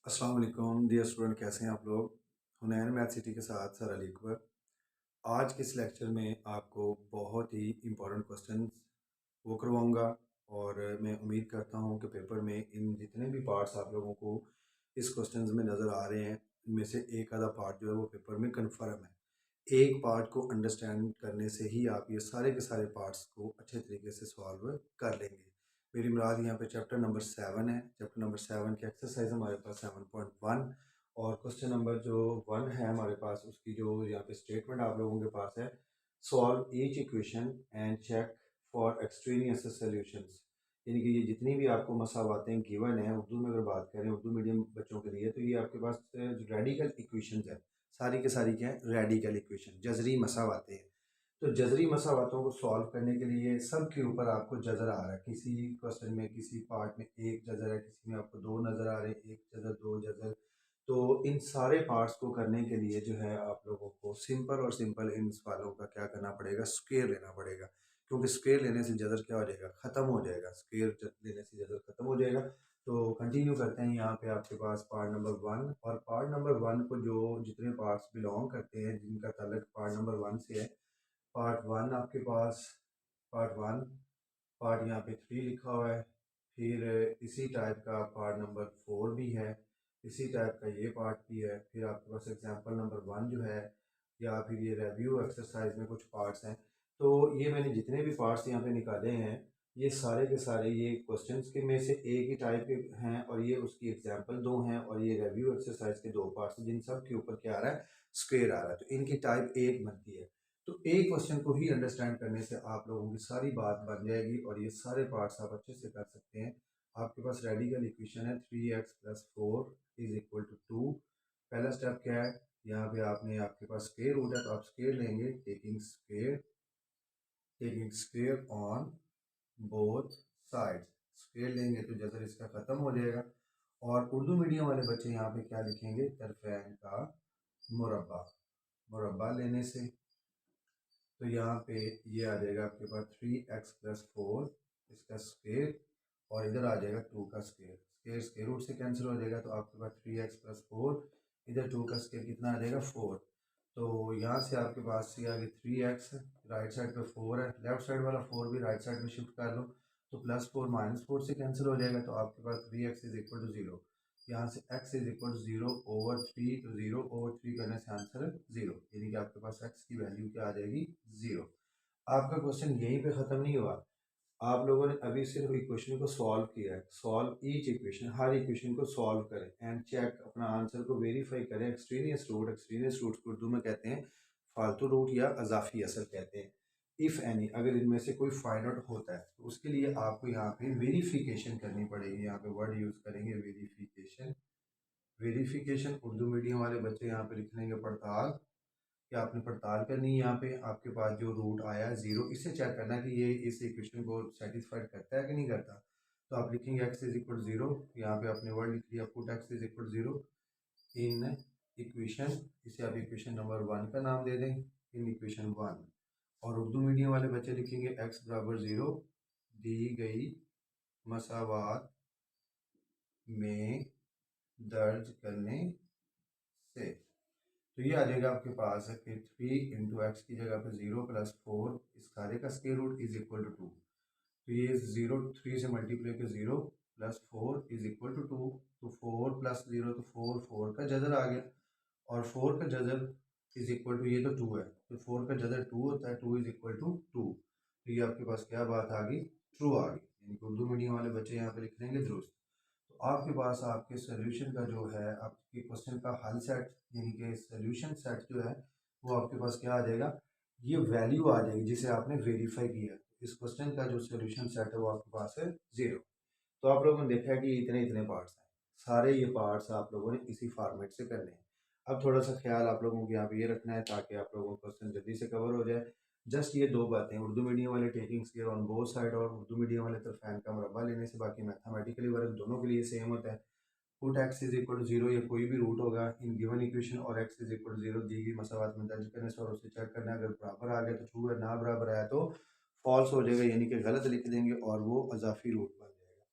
अस्सलाम वालेकुम dear student, कैसे हैं आप लोग। हुनैन मैथ सिटी के साथ सर अली अकबर। आज के इस लेक्चर में आपको बहुत ही इम्पोर्टेंट क्वेश्चंस वो करवाऊंगा और मैं उम्मीद करता हूं कि पेपर में इन जितने भी पार्ट्स आप लोगों को इस क्वेश्चंस में नज़र आ रहे हैं, इनमें से एक आधा पार्ट जो है वो पेपर में कन्फर्म है। एक पार्ट को अंडरस्टैंड करने से ही आप ये सारे के सारे पार्ट्स को अच्छे तरीके से सॉल्व कर लेंगे। मेरी मुराद यहाँ पे चैप्टर नंबर 7 है। चैप्टर नंबर 7 की एक्सरसाइज हमारे पास 7.1 और क्वेश्चन नंबर जो 1 है हमारे पास, उसकी जो यहाँ पे स्टेटमेंट आप लोगों के पास है, solve each equation and check for extraneous solutions. यानी कि ये जितनी भी आपको मसावातें गिवन है, उर्दू में अगर बात करें उर्दू मीडियम बच्चों के लिए, तो ये आपके पास रेडिकल इक्वेशंस है। सारी के सारी क्या है? रेडिकल इक्वेशन, जजरी मसावातें हैं। तो जजरी मसावातों को सॉल्व करने के लिए सब के ऊपर आपको जजर आ रहा है। किसी क्वेश्चन में किसी पार्ट में एक जजर है, किसी में आपको दो नज़र आ रहे हैं, एक जजर दो जजर। तो इन सारे पार्ट्स को करने के लिए जो है आप लोगों को सिंपल और सिंपल इन सवालों का क्या करना पड़ेगा? स्क्वायर लेना पड़ेगा। क्योंकि स्क्वायर लेने से जजर क्या हो जाएगा? ख़त्म हो जाएगा। स्क्वायर लेने से जजर ख़त्म हो जाएगा। तो कंटिन्यू करते हैं। यहाँ पे आपके पास पार्ट नंबर 1, और पार्ट नंबर 1 को जो जितने पार्ट्स बिलोंग करते हैं, जिनका ताल्लुक पार्ट नंबर 1 से है, पार्ट 1 आपके पास, पार्ट 1, पार्ट यहाँ पे 3 लिखा हुआ है। फिर इसी टाइप का पार्ट नंबर 4 भी है, इसी टाइप का ये पार्ट भी है। फिर आपके पास एग्जांपल नंबर 1 जो है, या फिर ये रिव्यू एक्सरसाइज में कुछ पार्ट्स हैं। तो ये मैंने जितने भी पार्ट्स यहाँ पे निकाले हैं, ये सारे के सारे ये क्वेश्चंस के में से एक ही टाइप के हैं, और ये उसकी एग्जांपल दो हैं, और ये रिव्यू एक्सरसाइज के दो पार्ट्स हैं, जिन सब के ऊपर क्या आ रहा है? स्क्वायर आ रहा है। तो इनकी टाइप एक बनती है। तो एक क्वेश्चन को ही अंडरस्टैंड करने से आप लोगों की सारी बात बन जाएगी, और ये सारे पार्ट्स आप अच्छे से कर सकते हैं। आपके पास रेडिकल इक्वेशन है 3x + 4 = 2। पहला स्टेप क्या है? यहाँ पे आपने, आपके पास स्क्वायर रूट है तो आप स्क्वायर लेंगे, taking square on both sides. Square लेंगे तो जजर इसका ख़त्म हो जाएगा। और उर्दू मीडियम वाले बच्चे यहाँ पे क्या लिखेंगे? तरफ़ैन का मुरब्बा। मुरब्बा लेने से तो यहाँ पे ये आ जाएगा आपके पास 3x + 4, इसका स्क्वायर, और इधर आ जाएगा 2 का स्क्वायर। स्क्वायर स्क्वायर रूट से कैंसिल हो जाएगा, तो आपके पास 3x + 4, इधर 2 का स्क्वायर कितना आ जाएगा? 4। तो यहाँ से आपके पास ये आ गया 3x, राइट साइड पे 4 है, लेफ्ट साइड वाला 4 भी राइट साइड में शिफ्ट कर लो, तो +4 -4 से कैंसिल हो जाएगा, तो आपके पास 3x = 0। यहाँ से x = 0/3, तो 0/3 करने से आंसर 0, यानी कि आपके पास x की वैल्यू क्या आ जाएगी? 0। आपका क्वेश्चन यहीं पे ख़त्म नहीं हुआ। आप लोगों ने अभी सिर्फ इक्वेशन को सॉल्व किया है। सॉल्व ईच इक्वेशन, हर इक्वेशन को सॉल्व करें एंड चेक, अपना आंसर को वेरीफाई करें। एक्सट्रेनियस रूट को उर्दू में कहते हैं फालतू रूट या अजाफी असल कहते हैं। इफ़ एनी, अगर इनमें से कोई फाइंड आउट होता है तो उसके लिए आपको यहाँ पे वेरिफिकेशन करनी पड़ेगी। यहाँ पे वर्ड यूज़ करेंगे वेरिफिकेशन। वेरिफिकेशन उर्दू मीडियम वाले बच्चे यहाँ पे लिख लेंगे पड़ताल। कि आपने पड़ताल करनी है। यहाँ पे आपके पास जो रूट आया है 0, इससे चेक करना कि ये इस इक्वेशन को सेटिस्फाइड करता है कि नहीं करता। तो आप लिखेंगे x = 0, यहाँ पे आपने वर्ड लिख लिया पुट x = 0 इन इक्वेशन, इसे आप इक्वेशन नंबर 1 का नाम दे दें, इन इक्वेशन 1। और उर्दू मीडियम वाले बच्चे लिखेंगे x = 0 दी गई मसावात में दर्ज करने से। तो ये आ जाएगा आपके पास है कि 3 × x की जगह पे 0 + 4, इस सारे का स्क्वायर रूट = 2। तो ये 0 3 से मल्टीप्लाई के 0 + 4 = 2। तो 4 + 0 तो 4, 4 का जजर आ गया, और 4 का जजर ये तो 2 है, तो 4 का जजर 2 होता है, 2 = 2। तो ये आपके पास क्या बात आ गई? ट्रू आ गई। यानी कि उर्दू मीडियम वाले बच्चे यहाँ पे लिख लेंगे दुरुस्त। तो आपके पास आपके सोल्यूशन का जो है, आपके क्वेश्चन का हल सेट, यानी कि सोल्यूशन सेट जो है, वो आपके पास क्या आ जाएगा? ये वैल्यू आ जाएगी जिसे आपने वेरीफाई किया। इस क्वेश्चन का जो सोल्यूशन सेट है वो आपके पास है 0। तो आप लोगों ने देखा है कि इतने इतने पार्ट्स हैं, सारे ये पार्ट्स आप लोगों ने इसी फॉर्मेट से करने हैं। अब थोड़ा सा ख्याल आप लोगों को यहाँ पे ये रखना है ताकि आप लोगों को क्वेश्चन जल्दी से कवर हो जाए। जस्ट ये दो बातें, उर्दू मीडियम वाले taking square on both side, और उर्दू मीडियम वाले तरफैन का मुरब्बा लेने से, बाकी मैथमेटिकली वर्क दोनों के लिए सेम होता है। पुट x = 0 या कोई भी रूट होगा इन गिवन इक्वेशन, और x = 0 दी गई मसावात में दर्ज करने से, और उसे चेक करना है। अगर बराबर आ गया तो ट्रू है, ना बराबर आया तो फॉल्स हो जाएगा, यानी कि गलत लिख देंगे और वो अजाफी रूट बन जाएगा।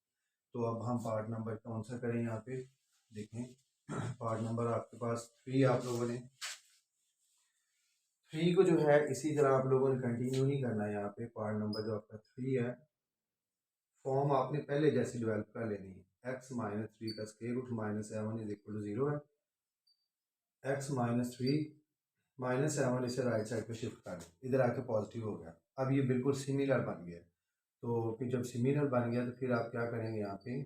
तो अब हम पार्ट नंबर कौन सा करें यहाँ पे? देखें पार्ट नंबर आपके पास 3 आप लोगों ने 3 को जो है इसी तरह आप लोगों ने कंटिन्यू नहीं करना है। यहाँ पे पार्ट नंबर जो आपका 3 है, फॉर्म आपने पहले जैसी डेवलप कर लेनी है। x माइनस थ्री का square root minus seven is equal to 0 है। x minus three minus seven इसे राइट साइड पे शिफ्ट कर दें, इधर आके पॉजिटिव हो गया। अब ये बिल्कुल सिमिलर बन गया। तो फिर जब सिमिलर बन गया तो फिर आप क्या करेंगे, यहाँ पे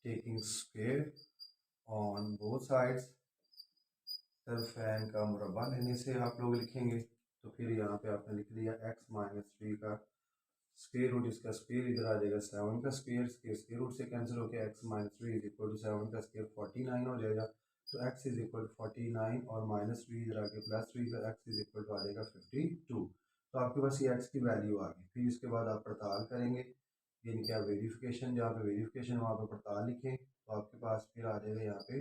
taking square on both sides, तरफ एन का मुरब्बा लेने से आप लोग लिखेंगे। तो फिर यहाँ पे आपने लिख दिया x माइनस थ्री का स्क्वायर रूट, इसका स्क्वायर इधर आ जाएगा 7 का स्क्वायर, स्क्वायर रूट से कैंसिल होकर x minus three is equal to 7 का स्क्वायर 49 हो जाएगा। तो x इज इक्वल टू 49 और माइनस थ्री इधर आके प्लस थ्री, तो x इज इक्वल टू आ जाएगा 52। तो आपके पास ये x की वैल्यू आ गई। फिर इसके बाद आप पड़ताल करेंगे, यानी क्या वेरिफिकेशन, जहाँ पे वेरिफिकेशन वहाँ पे पड़ताल लिखें। तो आपके पास फिर आ जाएगा यहाँ पे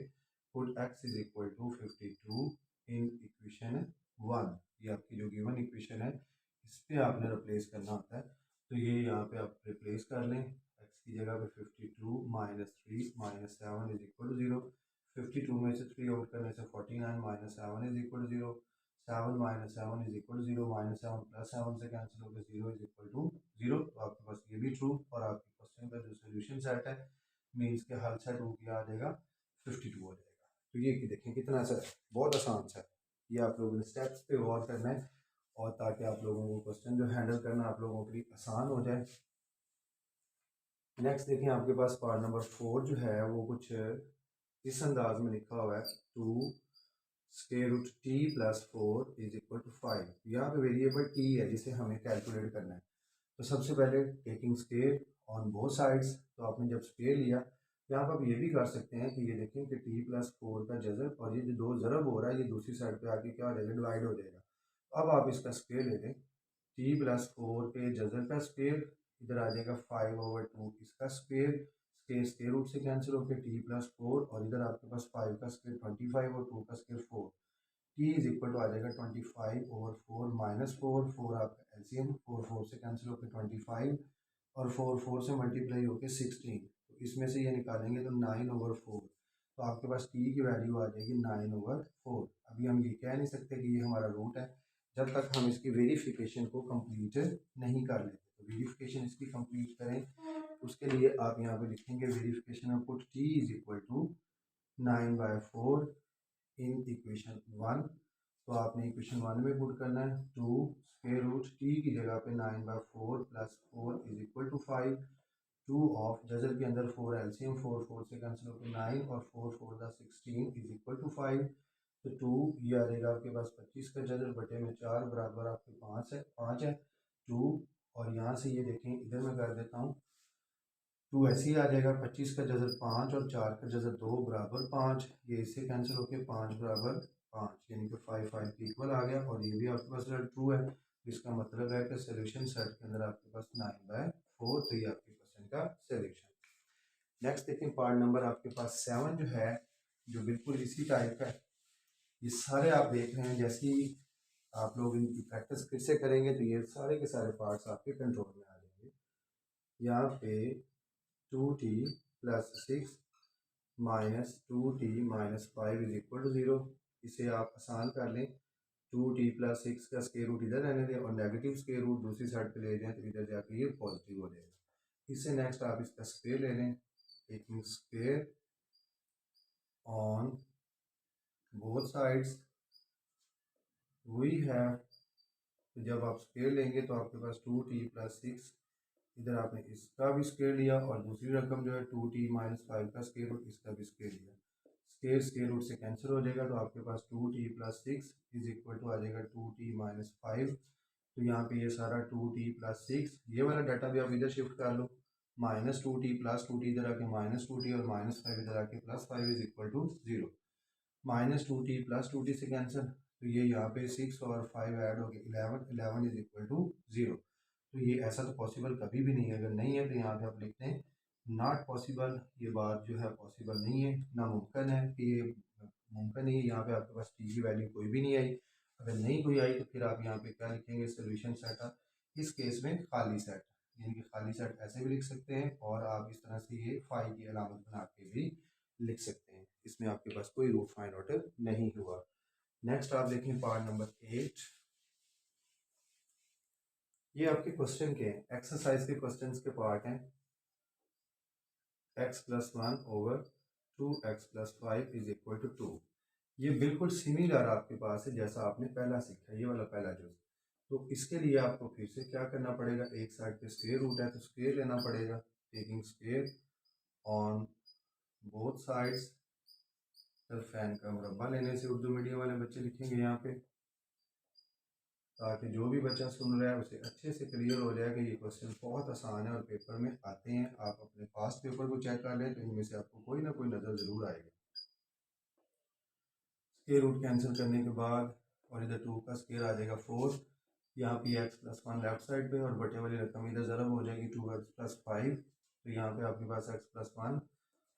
put x is equal to 52 in equation 1। ये आपकी जो गिवन इक्वेशन है इस पर आपने रिप्लेस करना होता है। तो ये यहाँ पे आप रिप्लेस कर लें, x की जगह पे 52 minus three minus seven is equal to 0। 52 में से 3 आउट करने से 49 minus seven is equal to 0। 7 minus seven is equal to 0, minus seven plus seven से कैंसिल होकर 0 इज इक्वल टू 0। तो आपके पास ये भी ट्रू, और आपके क्वेश्चन का जो सोल्यूशन सेट है मीन्स के हल सेट हो गया, आ जाएगा 52 हो जाएगा। तो ये कि देखें कितना सा बहुत आसान सा है। ये आप लोगों ने स्टेप्स पे गौर करना है, और ताकि आप लोगों को क्वेश्चन जो हैंडल करना आप लोगों के लिए आसान हो जाए। नेक्स्ट देखें आपके पास पार्ट नंबर 4 जो है वो कुछ इस अंदाज में लिखा हुआ है, 2 square root T plus 4 is equal to 5। यहाँ पे वेरिएबल टी है जिसे हमें कैलकुलेट करना है। तो सबसे पहले taking square on both sides, तो आपने जब स्क्वायर लिया, यहाँ पर आप ये भी कर सकते हैं कि ये देखें कि टी प्लस 4 का जज़र और ये जो दो ज़रब हो रहा है ये दूसरी साइड पे आके क्या हो जाएगा, डिवाइड हो जाएगा। अब आप इसका स्क्वायर ले लें, टी प्लस 4 के जज़र का स्क्वायर इधर आ जाएगा 5/2 इसका स्क्वायर, स्क्वायर रूट से कैंसिल होकर टी प्लस 4, और इधर आपके पास 5 का स्क्वायर 25 और 2 का square 4। T is equal to आ जाएगा 25/4 माइनस 4, 4 आपका एलसीएम, 4 से कैंसिल होकर 25 और 4 से मल्टीप्लाई होकर 16। तो इसमें से ये निकालेंगे तो 9/4। तो आपके पास टी की वैल्यू आ जाएगी 9/4। अभी हम ये कह नहीं सकते कि ये हमारा रूट है जब तक हम इसकी वेरिफिकेशन को कंप्लीट नहीं कर लेते। तो वेरिफिकेशन इसकी कंप्लीट करें, उसके लिए आप यहाँ पे लिखेंगे वेरिफिकेशन में put T is equal to 9/4 in equation 1। तो आपने इक्वेशन 1 में पुट करना है 2 स्क्वायर रूट टी की जगह पे 9/4 plus 4 is equal to 5। 2 of जजर के अंदर 4 एलसीएम, 4 से कैंसिल होकर 9 और 4 16 इज इक्वल टू 5। तो 2 ये आ जाएगा आपके पास 25 का जजर बटे में 4 बराबर आपके 5 है 2। और यहाँ से ये देखें इधर मैं कर देता हूँ, 2 ऐसे ही आ जाएगा, 25 का जजर 5 और 4 का जजर 2 बराबर 5। ये इससे कैंसिल होकर 5 बराबर 5, यानी कि 5 5 के इक्वल आ गया। और ये भी आपके पास रिजल्ट ट्रू है। इसका मतलब है कि सोल्यूशन सेट के अंदर आपके पास 9/4। तो ये आपके क्वेश्चन का सोल्यूशन। नेक्स्ट देखें पार्ट नंबर आपके पास 7 जो है, जो बिल्कुल इसी टाइप का है। ये सारे आप देख रहे हैं, जैसे ही आप लोग इनकी प्रैक्टिस फिर से करेंगे तो ये सारे के सारे पार्ट्स आपके कंट्रोल में आ जाएंगे। यहाँ पे 2t plus 6 minus 2t minus 5 is equal to 0। इसे आप आसान कर लें, 2t प्लस 6 का स्क्वायर रूट इधर रहने दें और नेगेटिव स्क्वायर रूट दूसरी साइड पे ले जाएं, तो इधर जाके ये पॉजिटिव हो जाएगा। इससे नेक्स्ट आप इसका स्क्वायर ले लें, taking square on both sides we have. तो जब आप स्क्वायर लेंगे तो आपके पास 2t प्लस 6, इधर आपने इसका भी स्क्वायर लिया और दूसरी रकम जो है 2t माइनस 5 का स्क्वायर रूट, इसका भी स्क्वायर लिया। स्क्वायर रूट से कैंसिल हो जाएगा, तो आपके पास 2t plus 6 is equal to आ जाएगा 2t माइनस 5। तो यहाँ पे ये सारा 2t प्लस 6, ये वाला डाटा भी आप इधर शिफ्ट कर लो, माइनस 2t प्लस 2t इधर आके माइनस 2t और माइनस 5 इधर आके plus 5 is equal to 0। Minus 2t plus 2t से कैंसिल, तो ये यहाँ पे 6 और 5 ऐड हो गए 11 इज इक्वल टू 0। तो ये ऐसा तो पॉसिबल कभी भी नहीं है। अगर नहीं है तो यहाँ पे आप लिखते हैं नॉट पॉसिबल। ये बात जो है पॉसिबल नहीं है, नामुमकिन है कि ये मुमकिन नहीं है। यहाँ पे आपके पास टी की वैल्यू कोई भी नहीं आई। अगर नहीं कोई आई तो फिर आप यहाँ पे क्या लिखेंगे, सोल्यूशन सेट। इस केस में खाली सेट, यानी कि खाली सेट ऐसे भी लिख सकते हैं और आप इस तरह से ये फाई की अलामत बना के भी लिख सकते हैं। इसमें आपके पास कोई रूट फाइंड आउट नहीं हुआ। नेक्स्ट आप देखें पार्ट नंबर 8। ये आपके क्वेश्चन के हैं, एक्सरसाइज के क्वेश्चंस के पार्ट हैं। x+1 over 2x+5 is equal to 2। ये बिल्कुल सिमिलर आपके पास है जैसा आपने पहला सीखा, ये वाला पहला जो। तो इसके लिए आपको फिर से क्या करना पड़ेगा, एक साइड पे स्क्वायर रूट है तो स्क्वायर लेना पड़ेगा, taking square on both sides. Fan का मुरब्बा लेने से उर्दू मीडियम वाले बच्चे लिखेंगे यहाँ पे, ताकि जो भी बच्चा सुन रहा है उसे अच्छे से क्लियर हो जाए कि ये क्वेश्चन बहुत आसान है और पेपर में आते हैं। आप अपने पास्ट पेपर को चेक कर लें तो इनमें से आपको कोई ना कोई नज़र ज़रूर आएगा। स्क्वायर रूट कैंसिल करने के बाद और इधर 2 का स्क्वायर आ जाएगा 4। यहाँ पे x+1 लेफ्ट साइड पे और बटे वाली रकम इधर ज़रब हो जाएगी 2x+5। तो यहाँ पे आपके पास x+1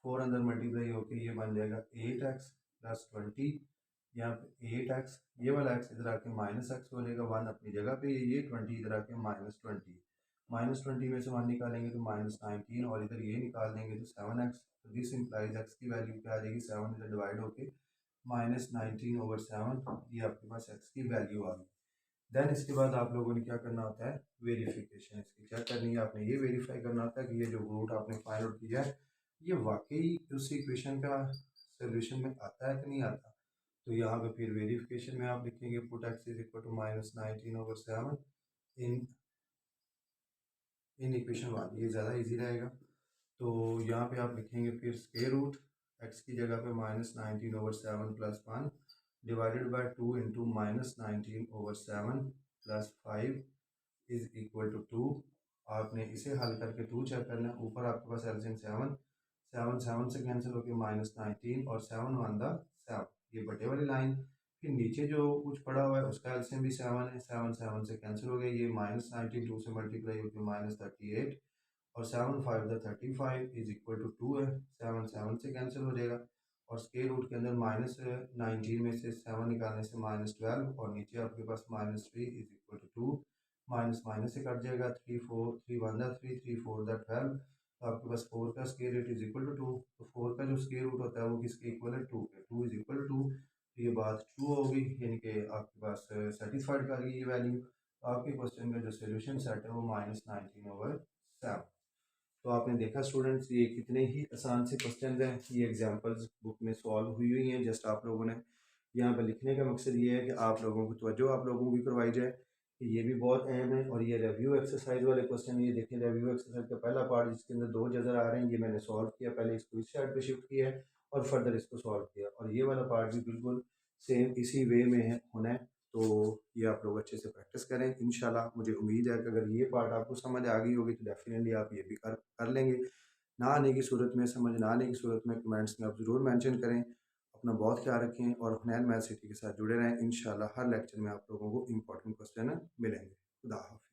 4 अंदर मल्टीप्लाई होकर ये बन जाएगा 8x+20। यहाँ पे 8x, ये वाला x इधर आके -x हो जाएगा, 1 अपनी जगह पे, ये 20 इधर आके -20। -20 में से 1 निकालेंगे तो -19 और इधर ये निकाल देंगे तो 7x। तो दिस इंप्लाइज x की वैल्यू क्या आ जाएगी, 7 इधर डिवाइड होके -19/7, ये आपके पास x की वैल्यू आ गई। देन इसके बाद आप लोगों ने क्या करना होता है, वेरिफिकेशन इसकी क्या करनी है, आपने ये वेरीफाई करना होता है कि ये जो रूट आपने फाइंड आउट किया है ये वाकई उस इक्वेशन का सोल्यूशन में आता है कि नहीं आता। तो यहाँ पे फिर वेरिफिकेशन में आप लिखेंगे put x is equal to -19/7 in equation 1, ये ज़्यादा इजी रहेगा। तो यहाँ पे आप लिखेंगे फिर स्क्वायर रूट x की जगह पे -19/7 + 1 divided by 2 into -19/7 + 5 is equal to 2। आपने इसे हल करके 2 चेक करना है। ऊपर आपके पास एलसीएम 7 से कैंसिल होकर -19 और 7 1 7, ये बटे वाली लाइन। फिर नीचे जो कुछ पड़ा हुआ है उसका एलसीएम भी 7 है, 7 से कैंसिल हो गया, ये -19 2 से मल्टीप्लाई होकर -38 और 7 5 35 इज इक्वल टू 2 है, 7 से कैंसिल हो जाएगा। और स्क्वायर रूट के अंदर -19 में से 7 निकालने से -12 और नीचे आपके पास -3 is equal to 2। Minus minus से कट जाएगा, 3 4 3 1 3 3 4 12। तो आपके पास 4 का square root is equal to 2। तो 4 का जो स्क्वायर रूट होता है वो किसके इक्वल है, 2 के। 2 इज इक्वल टू 2, तो ये बात ट्रू होगी, यानी कि आपके पास सेटिस्फाइड कर गई ये वैल्यू। तो आपके क्वेश्चन का जो सोल्यूशन सेट है वो -19/7। तो आपने देखा स्टूडेंट्स ये कितने ही आसान से क्वेश्चन हैं, ये एग्जांपल्स बुक में सॉल्व हुई हुई हैं। जस्ट आप लोगों ने यहाँ पर लिखने का मकसद ये है कि आप लोगों को तवज्जो आप लोगों की करवाई जाए कि ये भी बहुत अहम है। और ये रिव्यू एक्सरसाइज वाले क्वेश्चन, ये देखें रिव्यू एक्सरसाइज का पहला पार्ट जिसके अंदर 2 जजर आ रहे हैं, ये मैंने सॉल्व किया, पहले इसको इस साइड पे शिफ्ट किया है और फर्दर इसको सॉल्व किया। और ये वाला पार्ट भी बिल्कुल सेम इसी वे में है होना है। तो ये आप लोग अच्छे से प्रैक्टिस करें इंशाल्लाह। मुझे उम्मीद है कि अगर ये पार्ट आपको समझ आ गई होगी तो डेफिनेटली आप ये भी कर लेंगे। ना आने की सूरत में, समझ ना आने की सूरत में कमेंट्स में आप ज़रूर मेंशन करें। अपना बहुत ख्याल रखें और हुनैन मैथ सिटी के साथ जुड़े रहें। इंशाल्लाह हर लेक्चर में आप लोगों को इंपॉर्टेंट क्वेश्चन मिलेंगे। खुदा हाफ़िज़।